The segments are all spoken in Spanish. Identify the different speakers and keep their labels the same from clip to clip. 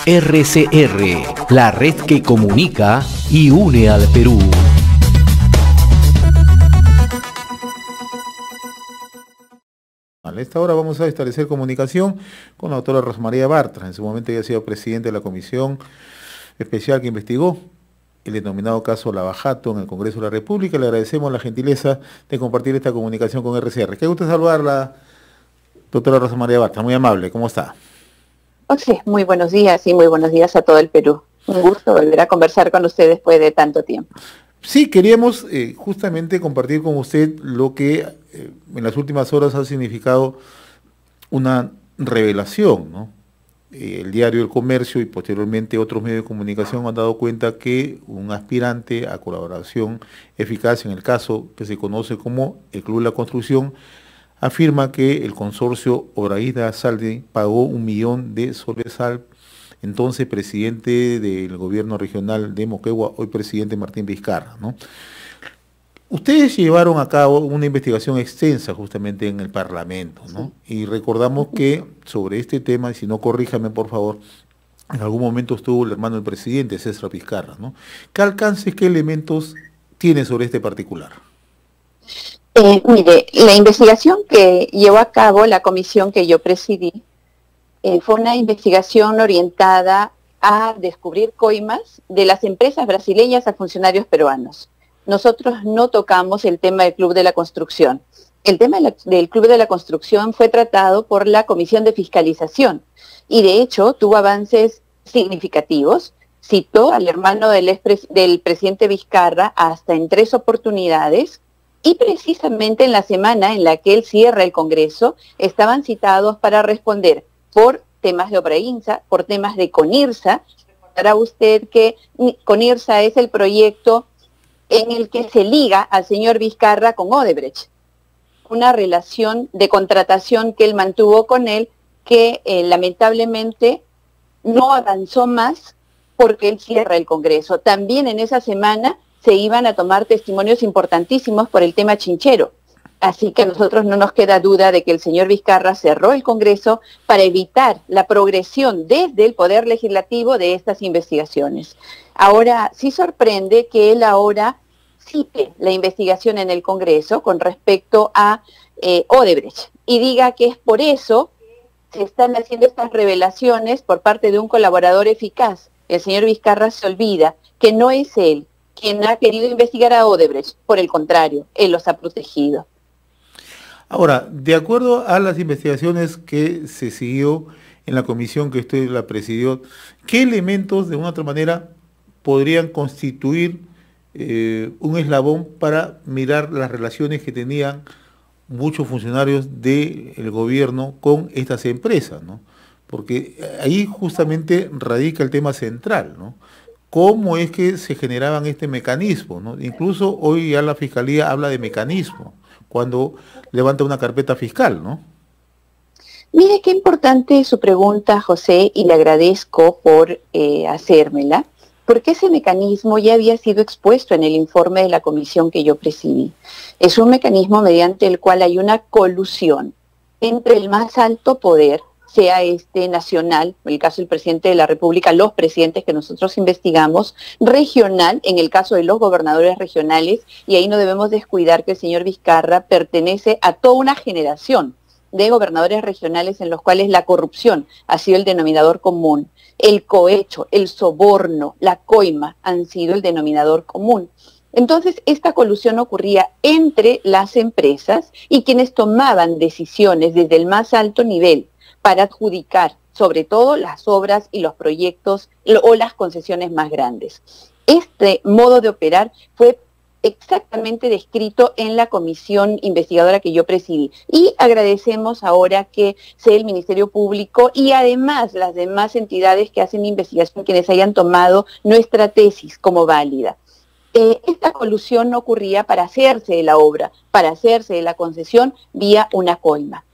Speaker 1: RCR, la red que comunica y une al Perú.
Speaker 2: A esta hora vamos a establecer comunicación con la doctora Rosa María Bartra. En su momento ella ha sido presidente de la comisión especial que investigó el denominado caso Lavajato en el Congreso de la República. Le agradecemos la gentileza de compartir esta comunicación con RCR. Qué gusto saludarla, doctora Rosa María Bartra. Muy amable, ¿cómo está?
Speaker 3: José, muy buenos días y muy buenos días a todo el Perú. Un gusto volver a conversar con usted después de tanto tiempo.
Speaker 2: Sí, queríamos justamente compartir con usted lo que en las últimas horas ha significado una revelación, ¿no? El diario El Comercio y posteriormente otros medios de comunicación han dado cuenta que un aspirante a colaboración eficaz en el caso que se conoce como el Club de la Construcción afirma que el consorcio Obraísda Saldi pagó 1 millón de soles al entonces presidente del gobierno regional de Moquegua, hoy presidente Martín Vizcarra, ¿no? Ustedes llevaron a cabo una investigación extensa justamente en el Parlamento, ¿no? Y recordamos que sobre este tema, y si no corríjame por favor, en algún momento estuvo el hermano del presidente, César Vizcarra, ¿no? ¿Qué alcances, qué elementos tiene sobre este particular?
Speaker 3: Mire, la investigación que llevó a cabo la comisión que yo presidí fue una investigación orientada a descubrir coimas de las empresas brasileñas a funcionarios peruanos. Nosotros no tocamos el tema del Club de la Construcción. El tema del Club de la Construcción fue tratado por la Comisión de Fiscalización y de hecho tuvo avances significativos. Citó al hermano del presidente Vizcarra hasta en 3 oportunidades y precisamente en la semana en la que él cierra el Congreso estaban citados para responder por temas de Obrainsa, por temas de CONIRSA. Recordará usted que CONIRSA es el proyecto en el que se liga al señor Vizcarra con Odebrecht, una relación de contratación que él mantuvo con él que lamentablemente no avanzó más porque él cierra el Congreso. También en esa semana se iban a tomar testimonios importantísimos por el tema chinchero. Así que a nosotros no nos queda duda de que el señor Vizcarra cerró el Congreso para evitar la progresión desde el Poder Legislativo de estas investigaciones. Ahora, sí sorprende que él ahora cite la investigación en el Congreso con respecto a Odebrecht y diga que es por eso que se están haciendo estas revelaciones por parte de un colaborador eficaz. El señor Vizcarra se olvida que no es él quien ha querido investigar a Odebrecht, por el contrario, él los ha protegido.
Speaker 2: Ahora, de acuerdo a las investigaciones que se siguió en la comisión que usted la presidió, ¿qué elementos de una u otra manera podrían constituir un eslabón para mirar las relaciones que tenían muchos funcionarios del gobierno con estas empresas, ¿no? Porque ahí justamente radica el tema central, ¿no? ¿Cómo es que se generaban este mecanismo, ¿no? Incluso hoy ya la Fiscalía habla de mecanismo cuando levanta una carpeta fiscal, ¿no?
Speaker 3: Mire qué importante su pregunta, José, y le agradezco por hacérmela, porque ese mecanismo ya había sido expuesto en el informe de la comisión que yo presidí. Es un mecanismo mediante el cual hay una colusión entre el más alto poder, sea este nacional, en el caso del presidente de la República, los presidentes que nosotros investigamos, regional, en el caso de los gobernadores regionales, y ahí no debemos descuidar que el señor Vizcarra pertenece a toda una generación de gobernadores regionales en los cuales la corrupción ha sido el denominador común, el cohecho, el soborno, la coima han sido el denominador común. Entonces, esta colusión ocurría entre las empresas y quienes tomaban decisiones desde el más alto nivel para adjudicar, sobre todo, las obras y los proyectos o las concesiones más grandes. Este modo de operar fue exactamente descrito en la comisión investigadora que yo presidí. Y agradecemos ahora que sea el Ministerio Público y además las demás entidades que hacen investigación quienes hayan tomado nuestra tesis como válida. Esta colusión ocurría para hacerse de la obra, para hacerse de la concesión vía una coima.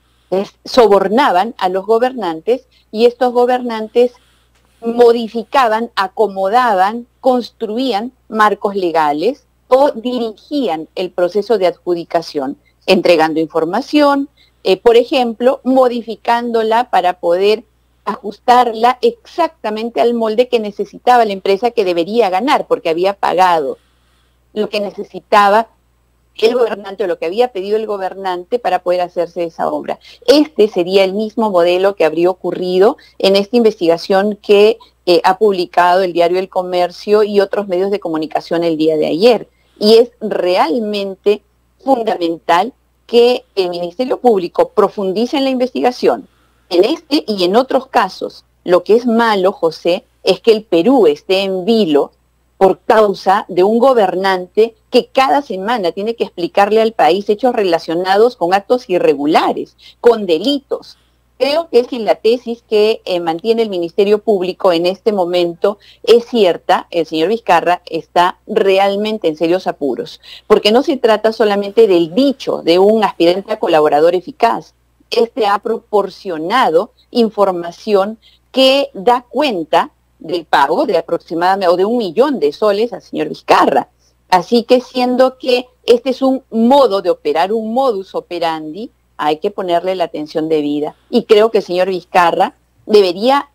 Speaker 3: Sobornaban a los gobernantes y estos gobernantes modificaban, acomodaban, construían marcos legales o dirigían el proceso de adjudicación, entregando información, por ejemplo, modificándola para poder ajustarla exactamente al molde que necesitaba la empresa, que debería ganar porque había pagado lo que necesitaba el gobernante o lo que había pedido el gobernante para poder hacerse esa obra. Este sería el mismo modelo que habría ocurrido en esta investigación que ha publicado el diario El Comercio y otros medios de comunicación el día de ayer. Y es realmente fundamental que el Ministerio Público profundice en la investigación, en este y en otros casos. Lo que es malo, José, es que el Perú esté en vilo por causa de un gobernante que cada semana tiene que explicarle al país hechos relacionados con actos irregulares, con delitos. Creo que si la tesis que mantiene el Ministerio Público en este momento es cierta, el señor Vizcarra está realmente en serios apuros, porque no se trata solamente del dicho de un aspirante a colaborador eficaz. Este ha proporcionado información que da cuenta del pago de aproximadamente o de 1 millón de soles al señor Vizcarra. Así que siendo que este es un modo de operar, un modus operandi, hay que ponerle la atención debida. Y creo que el señor Vizcarra debería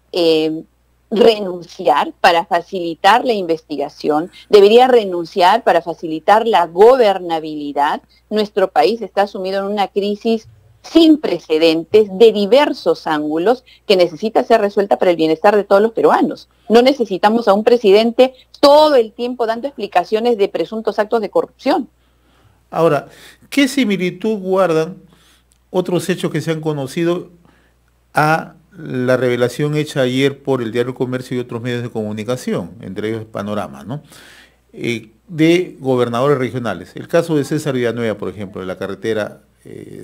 Speaker 3: renunciar para facilitar la investigación, debería renunciar para facilitar la gobernabilidad. Nuestro país está sumido en una crisis sin precedentes de diversos ángulos que necesita ser resuelta para el bienestar de todos los peruanos. No necesitamos a un presidente todo el tiempo dando explicaciones de presuntos actos de corrupción.
Speaker 2: Ahora, ¿qué similitud guardan otros hechos que se han conocido a la revelación hecha ayer por el diario Comercio y otros medios de comunicación, entre ellos Panorama, ¿no? De gobernadores regionales? El caso de César Villanueva, por ejemplo, de la carretera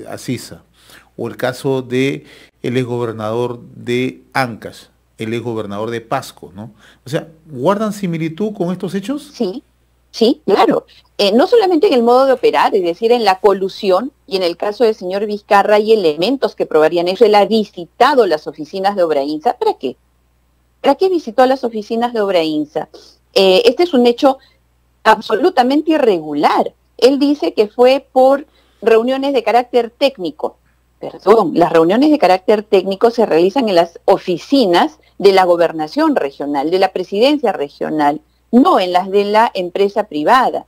Speaker 2: a Sisa, o el caso de el exgobernador de Ancash, el exgobernador de Pasco, ¿no? O sea, ¿guardan similitud con estos hechos?
Speaker 3: Sí, sí, claro. No solamente en el modo de operar, es decir, en la colusión, y en el caso del señor Vizcarra hay elementos que probarían eso. Él ha visitado las oficinas de Obrainsa. ¿Para qué? ¿Para qué visitó las oficinas de Obrainsa? Este es un hecho absolutamente irregular. Él dice que fue por reuniones de carácter técnico. Perdón, las reuniones de carácter técnico se realizan en las oficinas de la gobernación regional, de la presidencia regional, no en las de la empresa privada.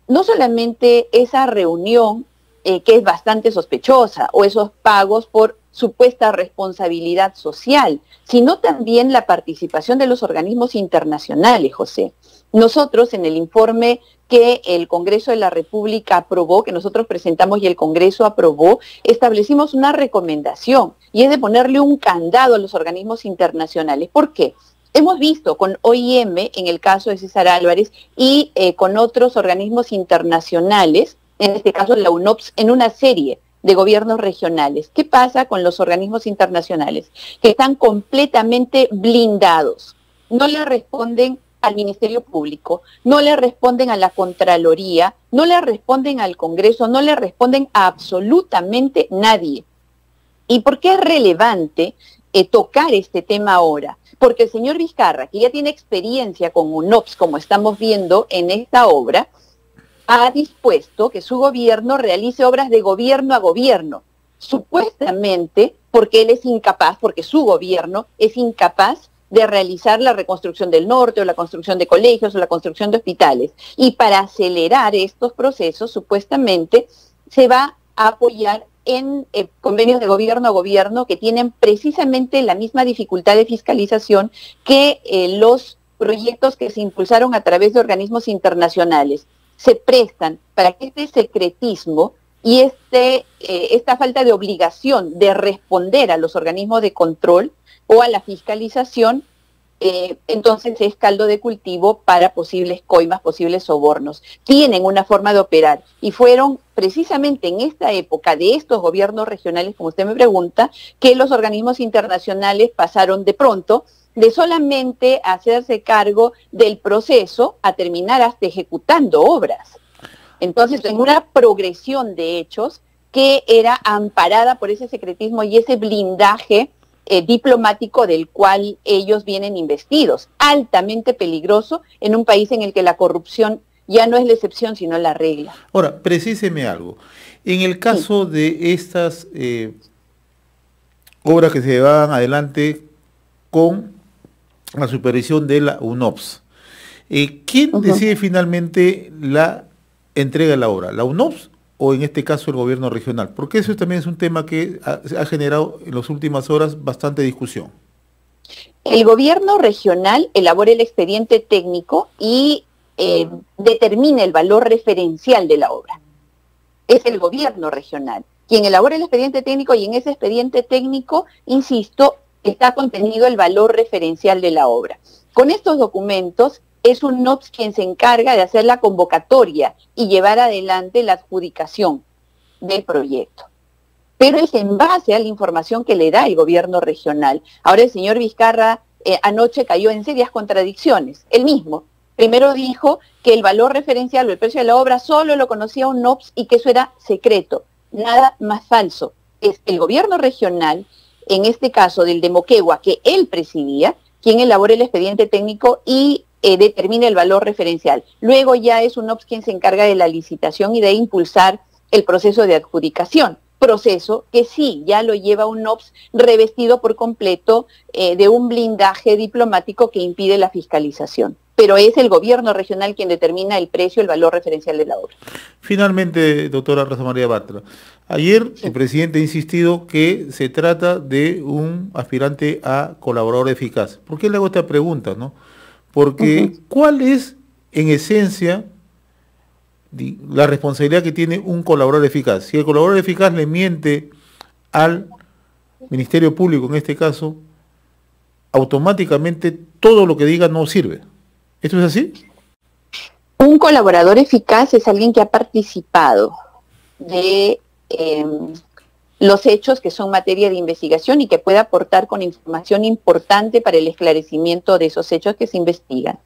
Speaker 3: No solamente esa reunión, que es bastante sospechosa, o esos pagos por supuesta responsabilidad social, sino también la participación de los organismos internacionales, José. Nosotros en el informe que el Congreso de la República aprobó, que nosotros presentamos y el Congreso aprobó, establecimos una recomendación, y es de ponerle un candado a los organismos internacionales. ¿Por qué? Hemos visto con OIM, en el caso de César Álvarez, y con otros organismos internacionales, en este caso la UNOPS, en una serie de gobiernos regionales. ¿Qué pasa con los organismos internacionales? Que están completamente blindados. No le responden al Ministerio Público, no le responden a la Contraloría, no le responden al Congreso, no le responden a absolutamente nadie. ¿Y por qué es relevante tocar este tema ahora? Porque el señor Vizcarra, que ya tiene experiencia con UNOPS, como estamos viendo en esta obra, ha dispuesto que su gobierno realice obras de gobierno a gobierno, supuestamente porque él es incapaz, porque su gobierno es incapaz de realizar la reconstrucción del norte, o la construcción de colegios, o la construcción de hospitales. Y para acelerar estos procesos, supuestamente, se va a apoyar en convenios de gobierno a gobierno que tienen precisamente la misma dificultad de fiscalización que los proyectos que se impulsaron a través de organismos internacionales. Se prestan para que este secretismo y esta falta de obligación de responder a los organismos de control o a la fiscalización, entonces es caldo de cultivo para posibles coimas, posibles sobornos. Tienen una forma de operar y fueron precisamente en esta época de estos gobiernos regionales, como usted me pregunta, que los organismos internacionales pasaron de pronto de solamente hacerse cargo del proceso a terminar hasta ejecutando obras. Entonces, en una progresión de hechos que era amparada por ese secretismo y ese blindaje diplomático del cual ellos vienen investidos, altamente peligroso en un país en el que la corrupción ya no es la excepción, sino la regla.
Speaker 2: Ahora, precíseme algo. En el caso de estas obras que se llevaban adelante con la supervisión de la UNOPS. ¿Quién decide finalmente la entrega de la obra? ¿La UNOPS o en este caso el gobierno regional? Porque eso también es un tema que ha generado en las últimas horas bastante discusión.
Speaker 3: El gobierno regional elabora el expediente técnico y determina el valor referencial de la obra. Es el gobierno regional quien elabora el expediente técnico, y en ese expediente técnico, insisto, está contenido el valor referencial de la obra. Con estos documentos es UNOPS quien se encarga de hacer la convocatoria y llevar adelante la adjudicación del proyecto. Pero es en base a la información que le da el gobierno regional. Ahora el señor Vizcarra anoche cayó en serias contradicciones. Él mismo primero dijo que el valor referencial o el precio de la obra solo lo conocía UNOPS y que eso era secreto. Nada más falso. Es el gobierno regional, en este caso del de Moquegua, que él presidía, quien elabora el expediente técnico y determina el valor referencial. Luego ya es UNOPS quien se encarga de la licitación y de impulsar el proceso de adjudicación. Proceso que sí, ya lo lleva UNOPS revestido por completo de un blindaje diplomático que impide la fiscalización. Pero es el gobierno regional quien determina el precio, el valor referencial de la obra.
Speaker 2: Finalmente, doctora Rosa María Bartra, ayer el presidente ha insistido que se trata de un aspirante a colaborador eficaz. ¿Por qué le hago esta pregunta, no? Porque ¿cuál es, en esencia, la responsabilidad que tiene un colaborador eficaz? Si el colaborador eficaz le miente al Ministerio Público, en este caso, automáticamente todo lo que diga no sirve. ¿Esto es así?
Speaker 3: Un colaborador eficaz es alguien que ha participado de los hechos que son materia de investigación y que puede aportar con información importante para el esclarecimiento de esos hechos que se investigan.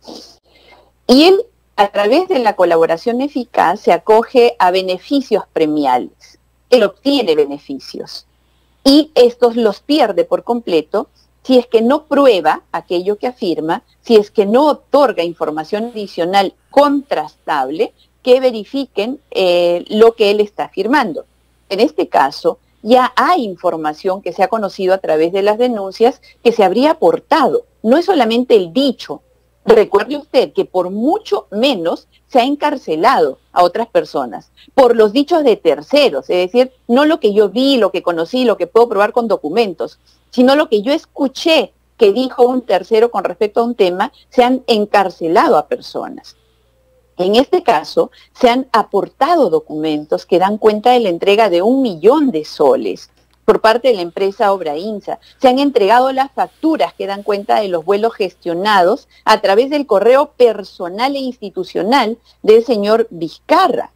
Speaker 3: Y él, a través de la colaboración eficaz, se acoge a beneficios premiales. Él obtiene beneficios y estos los pierde por completo si es que no prueba aquello que afirma, si es que no otorga información adicional contrastable que verifiquen lo que él está afirmando. En este caso, ya hay información que se ha conocido a través de las denuncias que se habría aportado. No es solamente el dicho. Recuerde usted que por mucho menos se ha encarcelado a otras personas por los dichos de terceros, es decir, no lo que yo vi, lo que conocí, lo que puedo probar con documentos, sino lo que yo escuché que dijo un tercero con respecto a un tema. Se han encarcelado a personas. En este caso, se han aportado documentos que dan cuenta de la entrega de 1 millón de soles por parte de la empresa Obrainsa. Se han entregado las facturas que dan cuenta de los vuelos gestionados a través del correo personal e institucional del señor Vizcarra.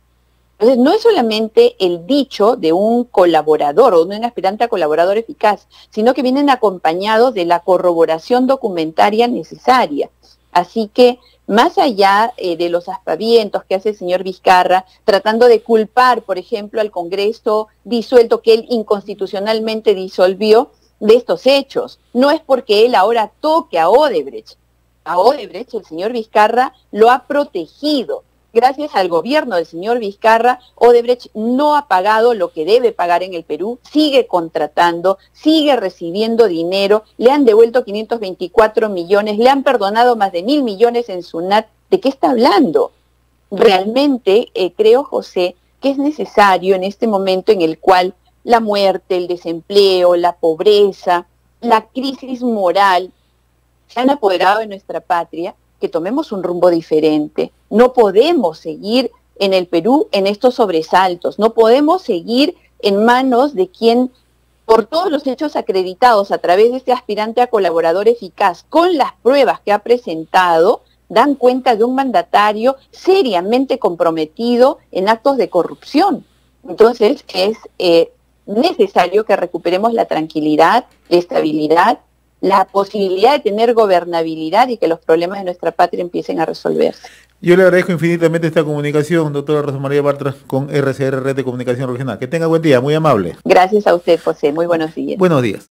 Speaker 3: Entonces, no es solamente el dicho de un colaborador o de un aspirante a colaborador eficaz, sino que vienen acompañados de la corroboración documentaria necesaria. Así que, más allá de los aspavientos que hace el señor Vizcarra, tratando de culpar, por ejemplo, al Congreso disuelto que él inconstitucionalmente disolvió de estos hechos, no es porque él ahora toque a Odebrecht. A Odebrecht el señor Vizcarra lo ha protegido. Gracias al gobierno del señor Vizcarra, Odebrecht no ha pagado lo que debe pagar en el Perú, sigue contratando, sigue recibiendo dinero, le han devuelto 524 millones, le han perdonado más de 1.000 millones en SUNAT. ¿De qué está hablando? Realmente creo, José, que es necesario en este momento en el cual la muerte, el desempleo, la pobreza, la crisis moral se han apoderado de nuestra patria, que tomemos un rumbo diferente. No podemos seguir en el Perú en estos sobresaltos, no podemos seguir en manos de quien, por todos los hechos acreditados a través de este aspirante a colaborador eficaz, con las pruebas que ha presentado, dan cuenta de un mandatario seriamente comprometido en actos de corrupción. Entonces es necesario que recuperemos la tranquilidad, la estabilidad, la posibilidad de tener gobernabilidad y que los problemas de nuestra patria empiecen a resolverse.
Speaker 2: Yo le agradezco infinitamente esta comunicación, doctora Rosa María Bartra, con RCR, Red de Comunicación Regional. Que tenga buen día, muy amable.
Speaker 3: Gracias a usted, José. Muy buenos días.
Speaker 2: Buenos días.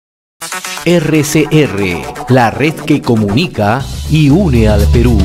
Speaker 1: RCR, la red que comunica y une al Perú.